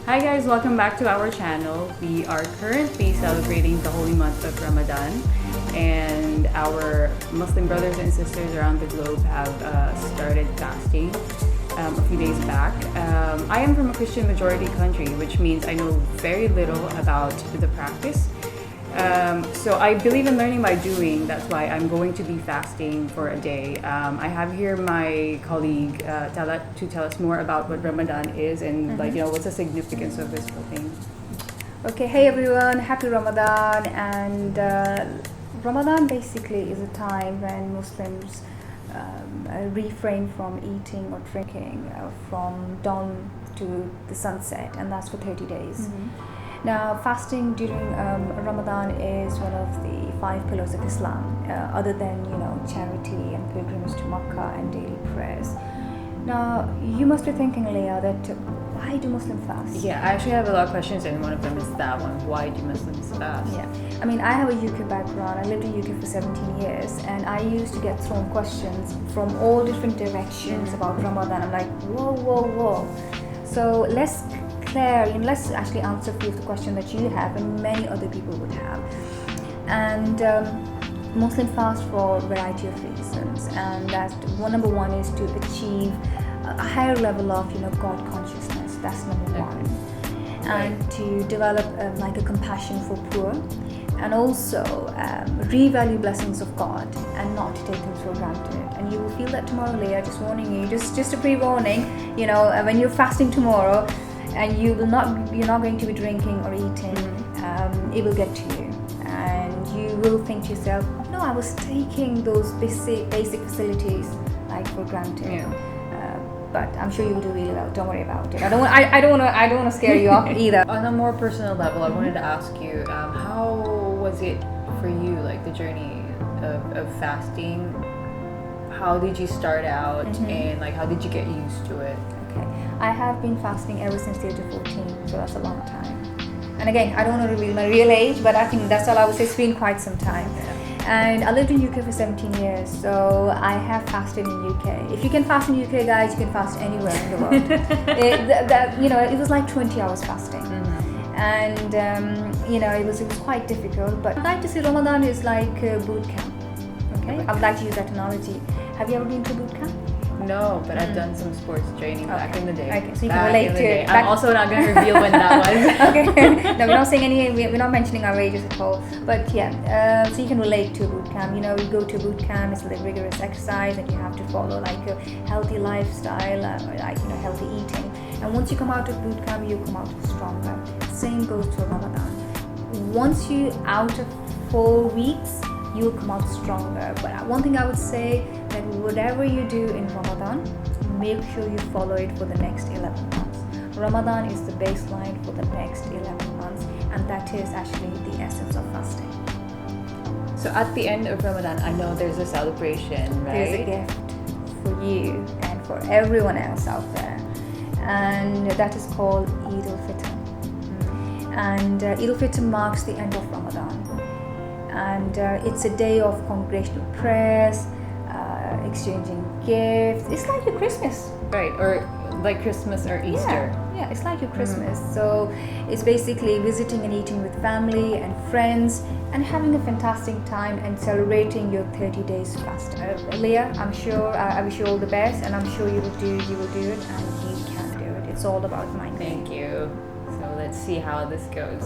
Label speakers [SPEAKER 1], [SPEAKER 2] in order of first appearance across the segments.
[SPEAKER 1] Hi guys, welcome back to our channel. We are currently celebrating the holy month of Ramadan, and our Muslim brothers and sisters around the globe have started fasting a few days back. I am from a Christian majority country, which means I know very little about the practice. So I believe in learning by doing. That's why I'm going to be fasting for a day. I have here my colleague to tell us more about what Ramadan is and what's the significance of this whole thing.
[SPEAKER 2] Okay, hey everyone, happy Ramadan. And Ramadan basically is a time when Muslims refrain from eating or drinking from dawn to the sunset, and that's for 30 days. Now, fasting during Ramadan is one of the 5 pillars of Islam, other than charity and pilgrimage to Makkah and daily prayers. Now, you must be thinking, Leah, that why do Muslims fast?
[SPEAKER 1] Yeah, I actually have a lot of questions, and one of them is that one: why do Muslims fast?
[SPEAKER 2] Yeah, I mean, I have a UK background. I lived in UK for 17 years, and I used to get thrown questions from all different directions about Ramadan. I'm like, whoa. So let's actually answer a few of the questions that you have and many other people would have. And Muslim fast for a variety of reasons, and that's number one is to achieve a higher level of God consciousness. That's number one. And to develop a compassion for poor, and also revalue blessings of God and not to take them for granted. And you will feel that tomorrow, Leah. Just warning you, just a pre-warning. When you're fasting tomorrow, and you're not going to be drinking or eating, it will get to you, and you will think to yourself, no, I was taking those basic facilities for granted.
[SPEAKER 1] Yeah.
[SPEAKER 2] But I'm sure you will do really well. Don't worry about it. I don't want to scare you off either.
[SPEAKER 1] On a more personal level, I wanted to ask you, how was it for you, the journey of fasting? How did you start out, and how did you get used to it?
[SPEAKER 2] Okay, I have been fasting ever since the age of 14, so that's a long time. And again, I don't want to reveal my real age, but I think that's all I would say. It's been quite some time. And I lived in UK for 17 years, so I have fasted in UK. If you can fast in UK, guys, you can fast anywhere in the world. It was like 20 hours fasting. And it was quite difficult, but I'd like to say Ramadan is like a boot camp. Okay, I would like to use that analogy. Have you ever been to boot camp?
[SPEAKER 1] No, but I've done some sports training back in the day.
[SPEAKER 2] Okay, so you can relate to it.
[SPEAKER 1] I'm also not going to reveal when that was.
[SPEAKER 2] Okay, no, we're not saying we're not mentioning our ages at all. But yeah, so you can relate to a boot camp. You go to a boot camp, it's like rigorous exercise, and you have to follow a healthy lifestyle, healthy eating. And once you come out of boot camp, you come out stronger. Same goes to Ramadan. Once you out of 4 weeks, you will come out stronger. But one thing I would say, that whatever you do in Ramadan, make sure you follow it for the next 11 months. Ramadan is the baseline for the next 11 months, and that is actually the essence of fasting.
[SPEAKER 1] So at the end of Ramadan, I know there's a celebration, right?
[SPEAKER 2] There's a gift for you and for everyone else out there, and that is called Eid al-Fitr. And Eid al-Fitr marks the end of Ramadan. And it's a day of congregational prayers, exchanging gifts. It's like your Christmas.
[SPEAKER 1] Right, or like Christmas or Easter.
[SPEAKER 2] Yeah, it's like your Christmas. So it's basically visiting and eating with family and friends and having a fantastic time and celebrating your 30 days fast. Leah, I'm sure, I wish you all the best, and I'm sure you will do it, and you can do it. It's all about minding.
[SPEAKER 1] Thank you. So let's see how this goes.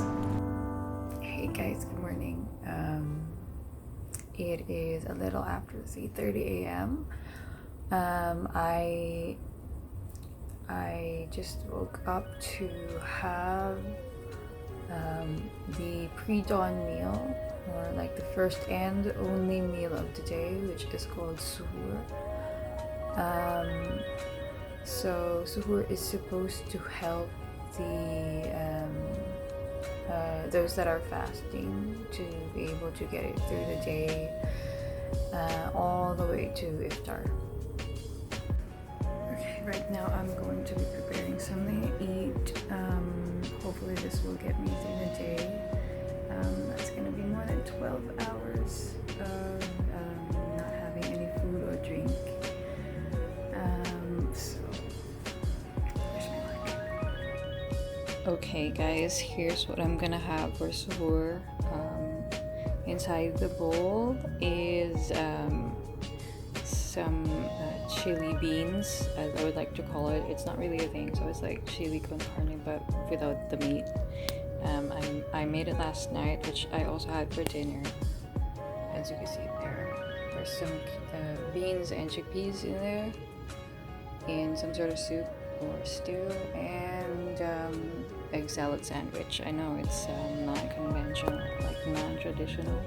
[SPEAKER 1] Hey guys, good morning. It is a little after 3:30 a.m. I just woke up to have the pre-dawn meal, or the first and only meal of the day, which is called suhoor. So suhoor is supposed to help those that are fasting to be able to get it through the day, all the way to iftar. Okay, right now I'm going to be preparing something to eat. Hopefully this will get me through the day. That's going to be more than 12 hours of not having any food or drink. So wish me luck. Okay, guys, here's what I'm gonna have for suhoor. Inside the bowl is some chili beans, as I would like to call it. It's not really a thing, so it's like chili con carne, but without the meat. I made it last night, which I also had for dinner. As you can see, there's some beans and chickpeas in there, in some sort of soup or stew, and egg salad sandwich. I know it's non-conventional, like non-traditional,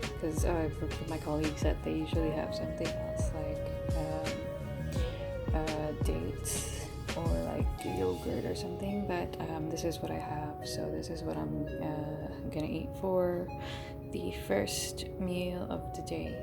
[SPEAKER 1] because I've worked with my colleagues that they usually have something else, like dates or like yogurt or something, but this is what I have, so this is what I'm gonna eat for the first meal of the day.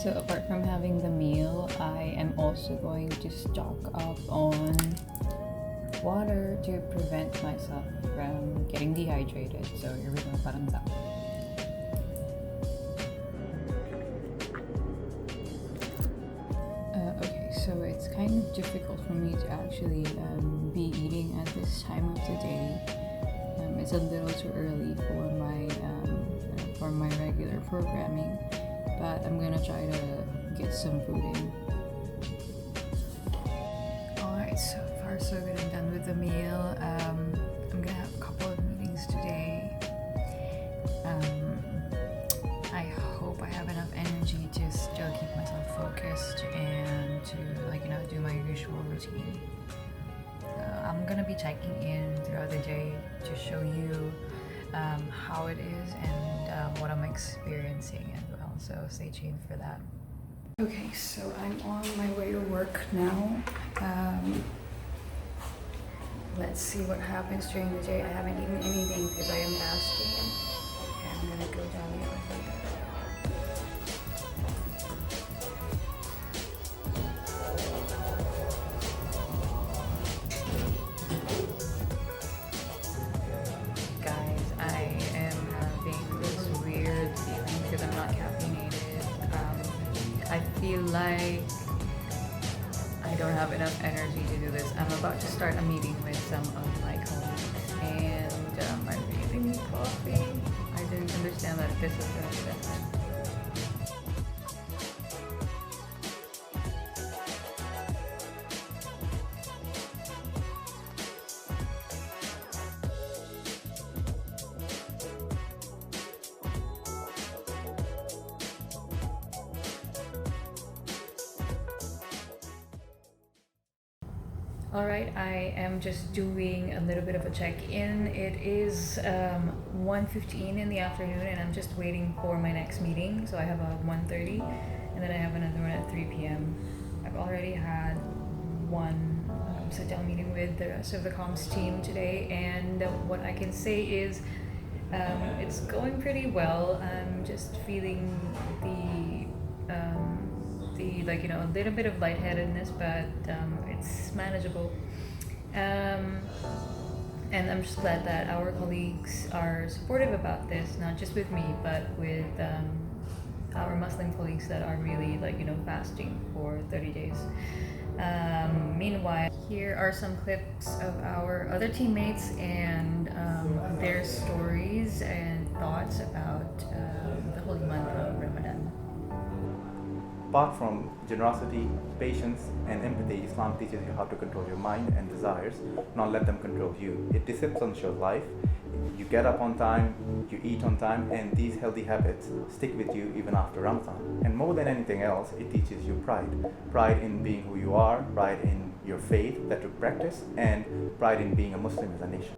[SPEAKER 1] So apart from having the meal, I am also going to stock up on water to prevent myself from getting dehydrated. So here we go, parang that. Okay, so it's kind of difficult for me to actually be eating at this time of the day. It's a little too early for my regular programming, but I'm gonna try to get some food in. Alright, so far so good. I'm done with the meal. I'm gonna have a couple of meetings today. I hope I have enough energy to still keep myself focused and to do my usual routine. I'm gonna be checking in throughout the day to show you how it is and what I'm experiencing as well. So stay tuned for that. Okay, so I'm on my way to work now. Let's see what happens during the day. I haven't eaten anything because I am fasting. Okay, I'm gonna go down the elevator. Guys, I am having this weird feeling because I'm not caffeinated. I feel like I don't have enough energy to do this. I'm about to start a meeting with some of my colleagues, and I really need coffee. I didn't understand that this was going to be the time. Alright, I am just doing a little bit of a check-in. It is 1:15 in the afternoon and I'm just waiting for my next meeting. So I have a 1:30 and then I have another one at 3 p.m. I've already had one sit-down meeting with the rest of the comms team today, and what I can say is it's going pretty well. I'm just feeling a little bit of lightheadedness, but it's manageable. And I'm just glad that our colleagues are supportive about this, not just with me, but with our Muslim colleagues that are really fasting for 30 days. Meanwhile, here are some clips of our other teammates and their stories and thoughts about the holy month of Ramadan.
[SPEAKER 3] Apart from generosity, patience, and empathy, Islam teaches you how to control your mind and desires, not let them control you. It disciplines your life. You get up on time, you eat on time, and these healthy habits stick with you even after Ramadan. And more than anything else, it teaches you pride. Pride in being who you are, pride in your faith that you practice, and pride in being a Muslim as a nation.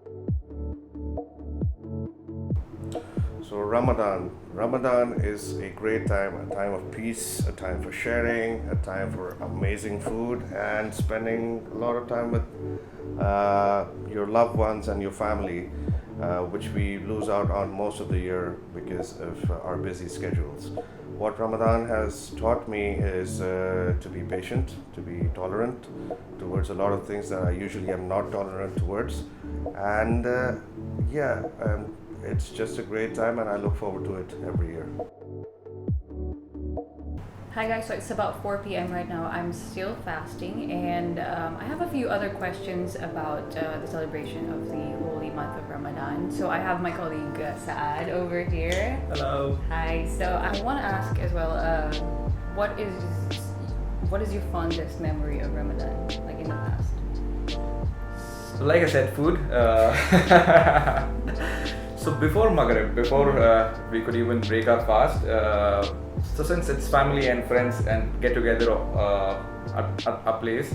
[SPEAKER 4] So Ramadan is a great time, a time of peace, a time for sharing, a time for amazing food, and spending a lot of time with your loved ones and your family, which we lose out on most of the year because of our busy schedules. What Ramadan has taught me is to be patient, to be tolerant towards a lot of things that I usually am not tolerant towards. And it's just a great time, and I look forward to it every year.
[SPEAKER 1] Hi guys, so it's about 4 p.m. right now. I'm still fasting, and I have a few other questions about the celebration of the holy month of Ramadan. So I have my colleague Saad over here.
[SPEAKER 5] Hello.
[SPEAKER 1] Hi. So I want to ask as well, what is your fondest memory of Ramadan, like in the past?
[SPEAKER 5] So like I said, food. So before Maghrib, before we could even break our fast, so since it's family and friends and get together at a place,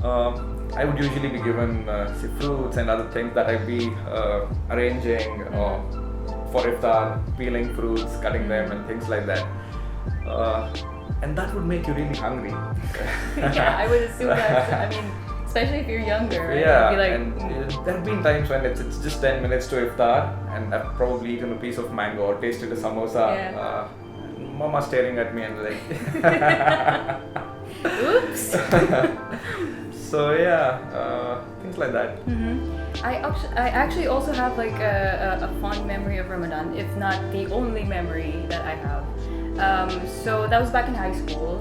[SPEAKER 5] I would usually be given say fruits and other things that I'd be arranging for iftar, peeling fruits, cutting them and things like that. And that would make you really hungry.
[SPEAKER 1] Yeah, I would assume that. I mean, especially if you're younger, right?
[SPEAKER 5] Yeah,
[SPEAKER 1] You'd be like,
[SPEAKER 5] and there have been times when it's just 10 minutes to iftar, and I've probably eaten a piece of mango or tasted a samosa.
[SPEAKER 1] Yeah.
[SPEAKER 5] Mama staring at me and like,
[SPEAKER 1] oops.
[SPEAKER 5] so yeah, things like that.
[SPEAKER 1] I actually also have like a fond memory of Ramadan, if not the only memory that I have. So that was back in high school.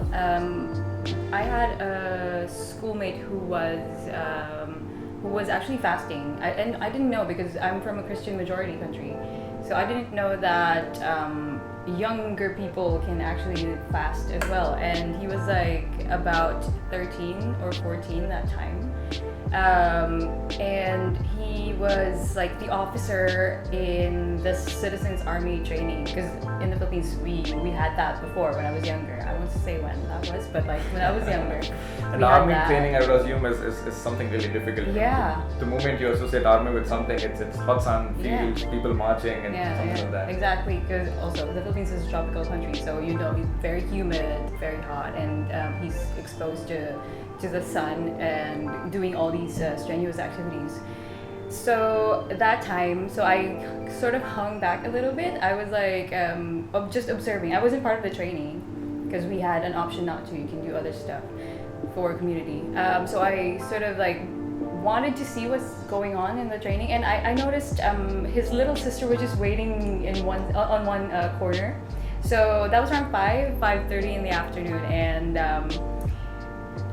[SPEAKER 1] I had a schoolmate who was actually fasting, and I didn't know because I'm from a Christian majority country, so I didn't know that younger people can actually fast as well. And he was like about 13 or 14 that time. And he was like the officer in the Citizens Army training, because in the Philippines we had that before when I was younger. I won't say when that was, but like when I was younger.
[SPEAKER 5] And
[SPEAKER 1] we had
[SPEAKER 5] army
[SPEAKER 1] that.
[SPEAKER 5] training, I would assume, is something really difficult.
[SPEAKER 1] Yeah.
[SPEAKER 5] The moment you associate army with something, it's hot sun,
[SPEAKER 1] Yeah.
[SPEAKER 5] fields, people marching, and something like that.
[SPEAKER 1] Exactly, because also the Philippines is a tropical country, so you know it's very humid, very hot, and he's exposed to the sun and doing all these strenuous activities. So that time, so I sort of hung back a little bit. I was like just observing. I wasn't part of the training because we had an option not to. You can do other stuff for community. So I sort of like wanted to see what's going on in the training, and I noticed his little sister was just waiting on one corner. So that was around 5:30 in the afternoon, and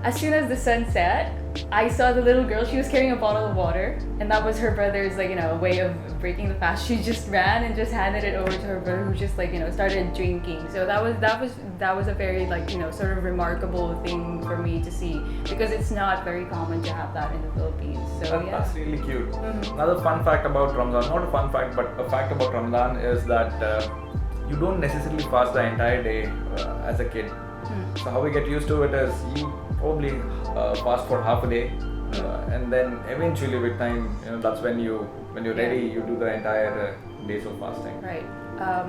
[SPEAKER 1] as soon as the sun set, I saw the little girl. She was carrying a bottle of water, and that was her brother's way of breaking the fast. She just ran and just handed it over to her brother, who just started drinking. So that was a very sort of remarkable thing for me to see, because it's not very common to have that in the Philippines. So yeah,
[SPEAKER 5] That's really cute. Another fun fact about Ramadan, not a fun fact, but a fact about Ramadan is that you don't necessarily fast the entire day as a kid. So how we get used to it is you probably fast for half a day, and then eventually with time, that's when you're ready, you do the entire days of fasting.
[SPEAKER 1] right.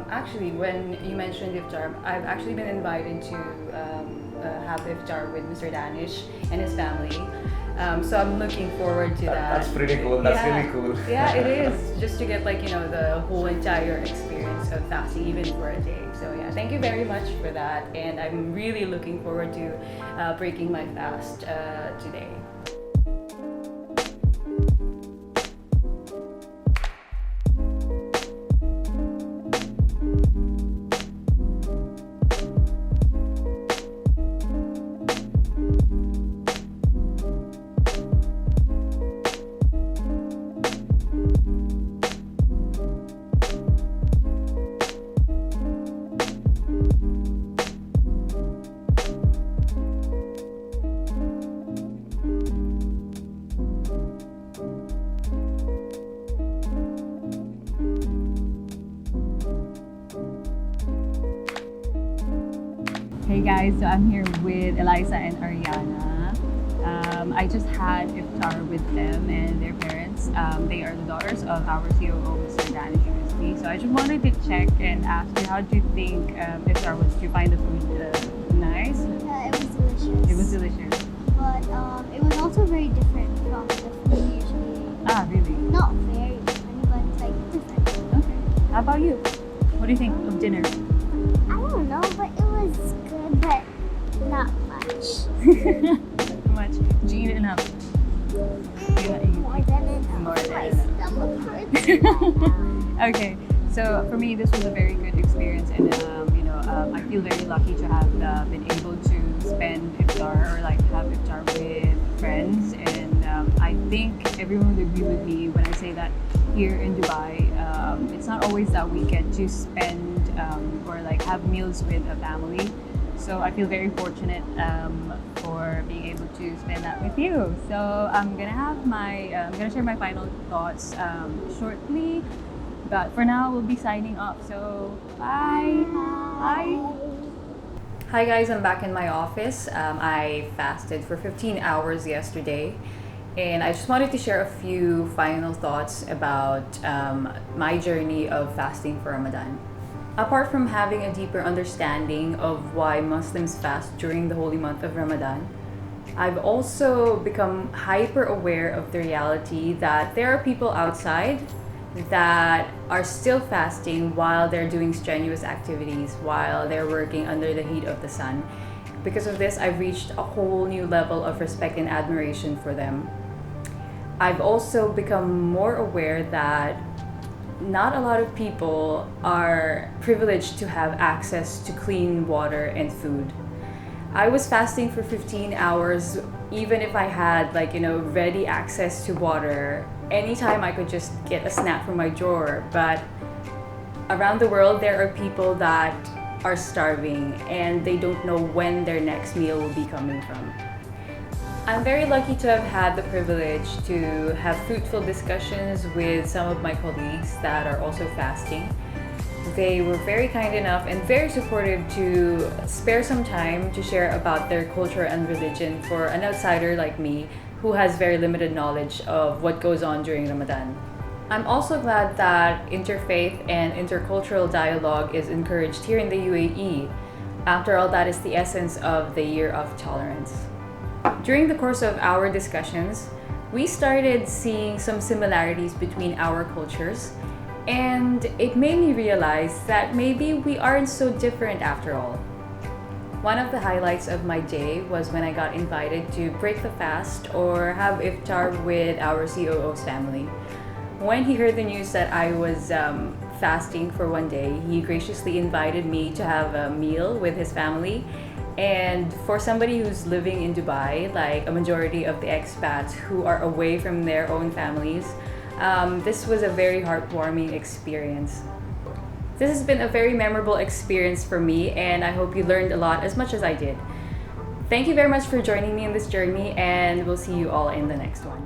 [SPEAKER 1] Actually, when you mentioned iftar, I've actually been invited to have iftar with Mr. Danish and his family. So I'm looking forward to that.
[SPEAKER 5] That's pretty cool. That's
[SPEAKER 1] Yeah.
[SPEAKER 5] really cool.
[SPEAKER 1] Yeah, it is. Just to get the whole entire experience of fasting, even for a day. So yeah, thank you very much for that, and I'm really looking forward to breaking my fast today. Hey guys, so I'm here with Eliza and Ariana. I just had iftar with them and their parents. They are the daughters of our COO, Mr. Danish Crispy. So I just wanted to check and ask you, how do you think iftar was? Did you find the food nice?
[SPEAKER 6] It was delicious.
[SPEAKER 1] It was delicious.
[SPEAKER 6] But it was also very different from the food we usually eat.
[SPEAKER 1] Ah, really?
[SPEAKER 6] Not very different, but like different.
[SPEAKER 1] Okay. How about you? What do you think of dinner?
[SPEAKER 6] I don't know, but it was good, but not much.
[SPEAKER 1] Not much. Did you eat enough?
[SPEAKER 6] More than enough. My stomach hurts.
[SPEAKER 1] Okay, so for me, this was a very good experience, and I feel very lucky to have been able to spend iftar or like have iftar with friends, and I think everyone would agree with me when I say that here in Dubai, it's not always that we get to spend or like have meals with a family. So I feel very fortunate for being able to spend that with you. So I'm gonna share my final thoughts shortly, but for now we'll be signing off. So bye. Bye. Hi guys, I'm back in my office. I fasted for 15 hours yesterday, and I just wanted to share a few final thoughts about my journey of fasting for Ramadan. Apart from having a deeper understanding of why Muslims fast during the holy month of Ramadan, I've also become hyper aware of the reality that there are people outside that are still fasting while they're doing strenuous activities, while they're working under the heat of the sun. Because of this, I've reached a whole new level of respect and admiration for them. I've also become more aware that not a lot of people are privileged to have access to clean water and food. I was fasting for 15 hours, even if I had ready access to water. Anytime I could just get a snack from my drawer. But around the world, there are people that are starving and they don't know when their next meal will be coming from. I'm very lucky to have had the privilege to have fruitful discussions with some of my colleagues that are also fasting. They were very kind enough and very supportive to spare some time to share about their culture and religion for an outsider like me who has very limited knowledge of what goes on during Ramadan. I'm also glad that interfaith and intercultural dialogue is encouraged here in the UAE. After all, that is the essence of the Year of Tolerance. During the course of our discussions, we started seeing some similarities between our cultures, and it made me realize that maybe we aren't so different after all. One of the highlights of my day was when I got invited to break the fast or have iftar with our COO's family. When he heard the news that I was fasting for one day, he graciously invited me to have a meal with his family. And for somebody who's living in Dubai, like a majority of the expats who are away from their own families, this was a very heartwarming experience. This has been a very memorable experience for me, and I hope you learned a lot as much as I did. Thank you very much for joining me in this journey, and we'll see you all in the next one.